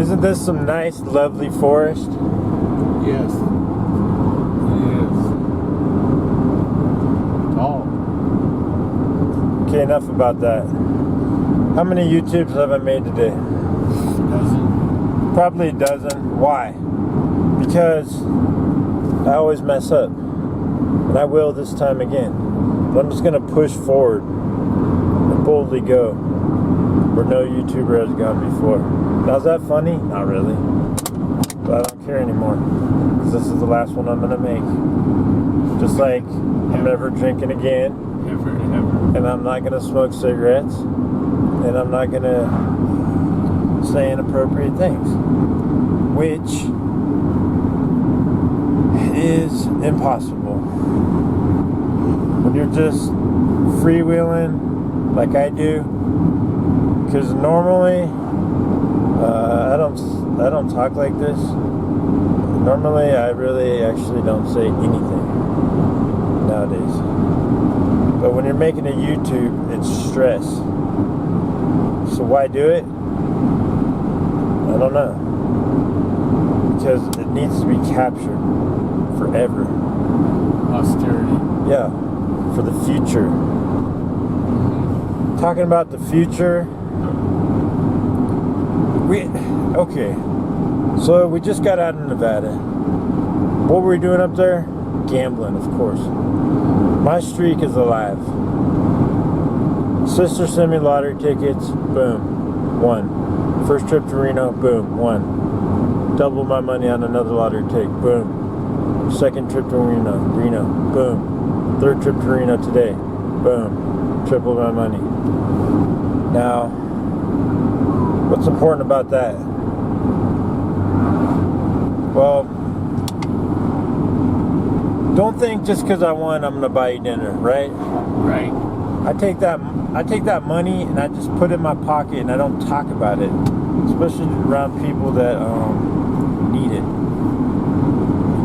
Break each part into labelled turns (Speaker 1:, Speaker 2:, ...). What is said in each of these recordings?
Speaker 1: Isn't this some nice, lovely forest?
Speaker 2: Yes. It is. Tall.
Speaker 1: Okay, enough about that. How many YouTubes have I made today?
Speaker 2: Doesn't.
Speaker 1: Probably a dozen. Why? Because I always mess up. And I will this time again. But I'm just going to push forward and boldly go where no YouTuber has gone before. Now, is that funny? Not really. But I don't care anymore. Because this is the last one I'm going to make. Just like I'm never drinking again.
Speaker 2: Ever and ever.
Speaker 1: And I'm not going to smoke cigarettes. And I'm not going to say inappropriate things. Which is impossible. When you're just freewheeling like I do. Because normally, I don't talk like this. Normally, I really actually don't say anything nowadays. But when you're making a YouTube, it's stress. So why do it? I don't know. Because it needs to be captured forever.
Speaker 2: Austerity.
Speaker 1: Yeah, for the future. Talking about the future. Okay, so we just got out of Nevada. What were we doing up there? Gambling, of course. My streak is alive. Sister sent me lottery tickets. Boom, won. First trip to Reno. Boom, won. Double my money on another lottery ticket. Boom. Second trip to Reno. Boom. Third trip to Reno today. Boom. Triple my money. Now, what's important about that? Well, don't think just because I won I'm gonna buy you dinner, right?
Speaker 2: Right.
Speaker 1: I take that money and I just put it in my pocket and I don't talk about it, especially around people that need it.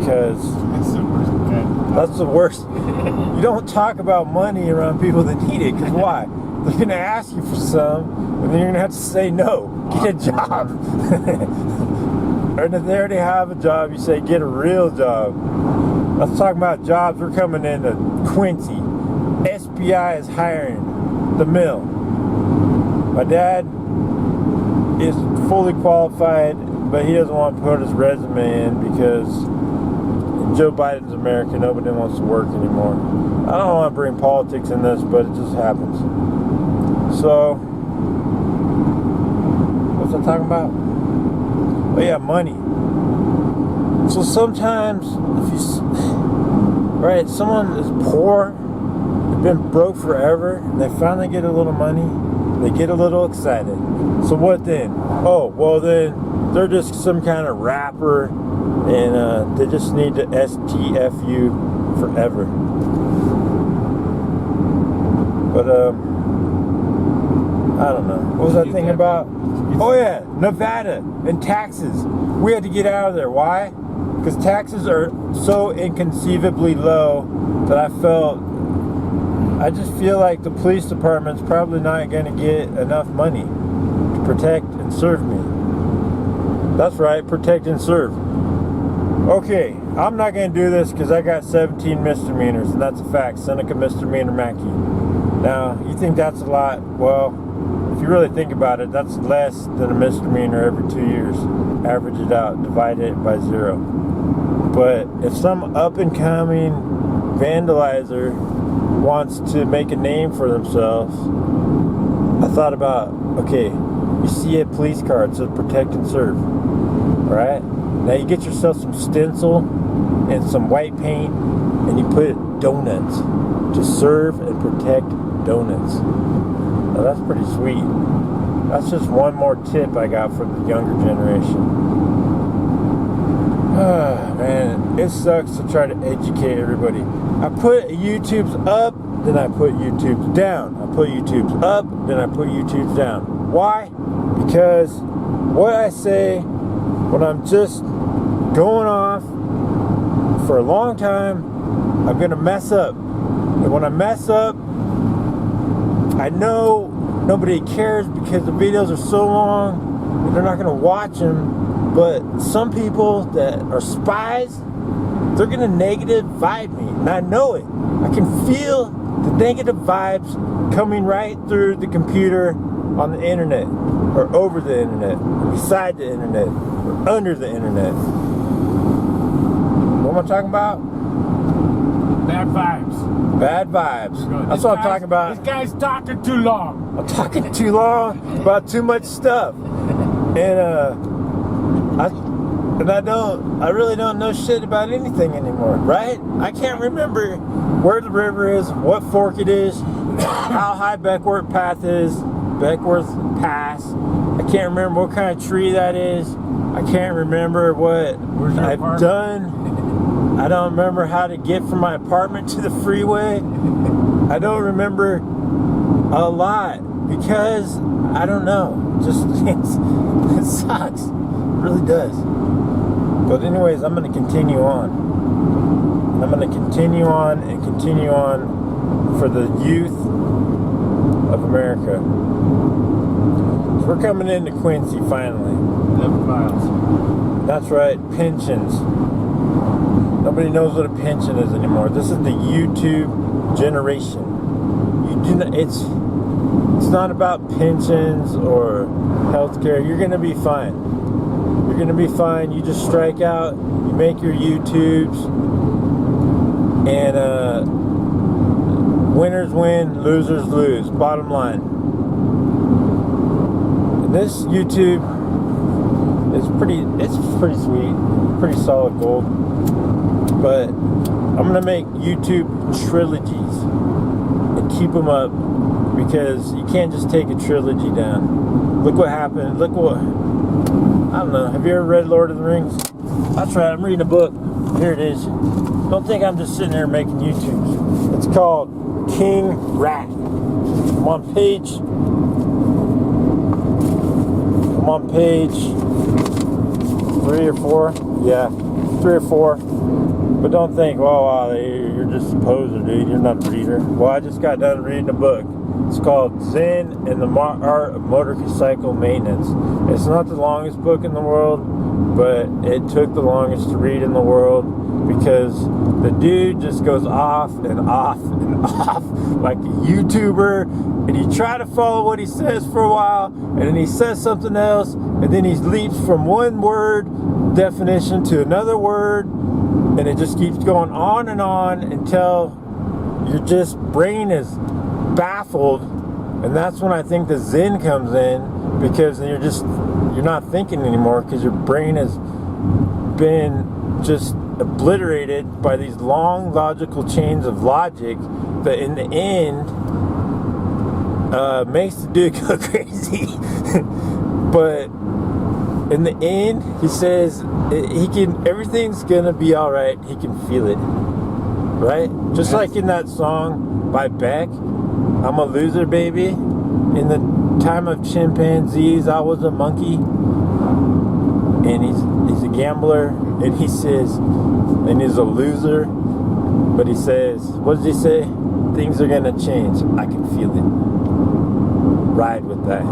Speaker 1: Because that's the worst. You don't talk about money around people that need it. Because why? They're gonna ask you for some, and then you're gonna have to say no. Get a job. Or if they already have a job, you say get a real job. Let's talk about jobs. We're coming into Quincy. SBI is hiring the mill. My dad is fully qualified, but he doesn't want to put his resume in because in Joe Biden's America, nobody wants to work anymore. I don't want to bring politics in this, but it just happens. So, what's I talking about? Oh yeah, money. So sometimes, someone is poor, they've been broke forever, and they finally get a little money, they get a little excited. So what then? Oh, well then, they're just some kind of rapper, and they just need to STFU forever. But, I don't know. What was that thing about? Oh yeah, Nevada and taxes. We had to get out of there. Why? Because taxes are so inconceivably low that I just feel like the police department's probably not going to get enough money to protect and serve me. That's right, protect and serve. Okay, I'm not going to do this because I got 17 misdemeanors, and that's a fact. Seneca misdemeanor Mackey. Now, you think that's a lot? Well, if you really think about it, that's less than a misdemeanor every 2 years. Average it out, divide it by 0. But if some up-and-coming vandalizer wants to make a name for themselves, I thought about, okay, you see a police card, so protect and serve. Alright? Now you get yourself some stencil and some white paint, and you put donuts to serve and protect donuts. Now that's pretty sweet. That's just one more tip I got from the younger generation. Man, it sucks to try to educate everybody. I put YouTube's up, then I put YouTube's down. I put YouTube's up, then I put YouTube's down. Why? Because what I say when I'm just going off for a long time, I'm gonna mess up. And when I mess up, I know nobody cares because the videos are so long and they're not going to watch them. But some people that are spies, they're going to negative vibe me, and I know it. I can feel the negative vibes coming right through the computer on the internet, or over the internet, or beside the internet, or under the internet. What am I talking about?
Speaker 2: Bad vibes.
Speaker 1: Bad vibes. That's what I'm talking about.
Speaker 2: This guy's talking too long.
Speaker 1: I'm talking too long about too much stuff. And I really don't know shit about anything anymore, right? I can't remember where the river is, what fork it is, how high Beckworth Pass. I can't remember what kind of tree that is. I can't remember what I've done. I don't remember how to get from my apartment to the freeway. I don't remember a lot because I don't know. Just it sucks. It really does. But anyways, I'm going to continue on. I'm going to continue on and continue on for the youth of America. So we're coming into Quincy finally.
Speaker 2: 11 miles.
Speaker 1: That's right, pensions. Nobody knows what a pension is anymore. This is the YouTube generation. It's not about pensions or healthcare. You're going to be fine. You're going to be fine. You just strike out. You make your YouTubes. And winners win, losers lose. Bottom line. And this YouTube is pretty sweet. Pretty solid gold. But I'm going to make YouTube trilogies and keep them up, because you can't just take a trilogy down. Look what happened. Look what, I don't know. Have you ever read Lord of the Rings? That's right. I'm reading a book. Here it is. Don't think I'm just sitting there making YouTubes. It's called King Rat. I'm on page 3 or 4. Yeah, 3 or 4. But don't think, well, wow, you're just a poser, dude. You're not a reader. Well, I just got done reading a book. It's called Zen and the Art of Motorcycle Maintenance. It's not the longest book in the world, but it took the longest to read in the world, because the dude just goes off and off and off like a YouTuber, and you try to follow what he says for a while, and then he says something else, and then he leaps from one word definition to another word, and it just keeps going on and on until your just brain is baffled. And that's when I think the Zen comes in, because you're not thinking anymore, because your brain has been just obliterated by these long logical chains of logic that in the end makes the dude go crazy. But in the end, he says everything's gonna be all right. He can feel it, right? Just like in that song by Beck, I'm a loser, baby. In the time of chimpanzees, I was a monkey. And he's a gambler, and he says, and he's a loser, but he says, what does he say? Things are gonna change. I can feel it. Ride with that.